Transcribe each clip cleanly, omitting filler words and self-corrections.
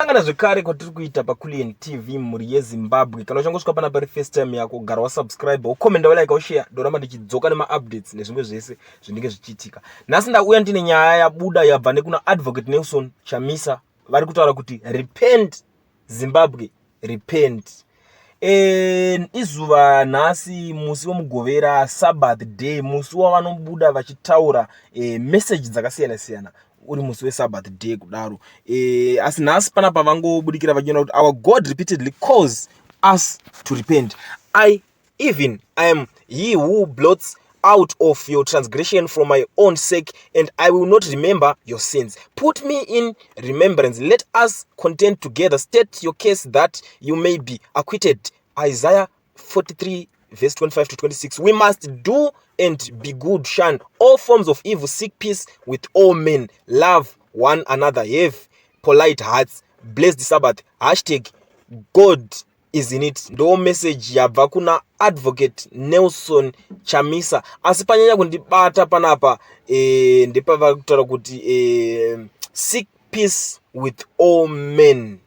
Sangana zvekare kwatiri kuita paKulian TV muri yeZimbabwe. Kana uchangosvika pana pari first time yako, gara wasubscribe, ukomenda, ulike, ushare, ndoramba ndichidzoka nema-updates nezvimwe zvese zvinenge zvichiitika. Nhasi ndauya ndine nyaya yabuda yabva nekuna Advocate Nelson Chamisa. Vari kutaura kuti repent Zimbabwe, repent. Izuva nhasi musi wemugovera, Sabbath day, musi wavanobuda vachitaura message dzakasiyana siyana. Uri musi weSabbath day kudaro. Asi nhasi panapa vangobudikira vachiona kuti our God repeatedly calls us to repent. I am he who blots out of your transgression for my own sake, and I will not remember your sins. Put me in remembrance. Let us contend together. State your case that you may be acquitted. Isaiah 43 verse 25 to 26. We must do and be good, shun all forms of evil, seek peace with all men, love one another, have polite hearts, bless the Sabbath, #God is in it. Ndo message yabva kuna Advocate Nelson Chamisa. Asi panyanya kundibata panapa ndepava kutaura kuti seek peace with all men,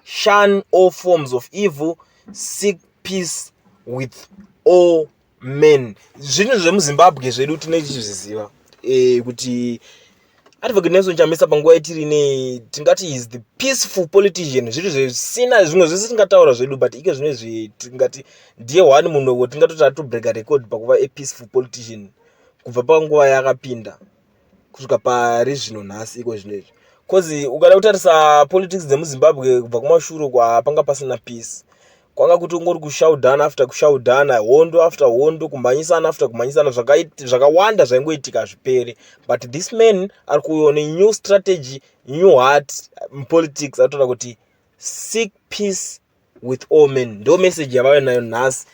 shun all forms of evil, seek peace with all men. Zvinhu zvemuZimbabwe zvedu tinechizviziva kuti Advocate Nelson Chamisa panguva yetiri tingati is the peaceful politician. Zvinhu zvisina zvimwe zvese tingataura zvedu, but ike zvimwe tingati ndiye one munhu wotingatoti atobreak record pakuva a peaceful politician kubva panguva yakapinda kusvika pari zvino nhasi iko zvinezvi. Cause ukada kutarisa politics dzemuZimbabwe kubva kumashure kwapanga pasina peace, kwanga kuti ungori kushaudhana after kushaudhana, hondo after hondo, kumhanyisana after kumhanyisana, zvakawanda zvaingoitika zvipere. But this man ari kuona new strategy, new heart politics, atoda kuti seek peace with all men. Ndo message yavauya nayo nhasi.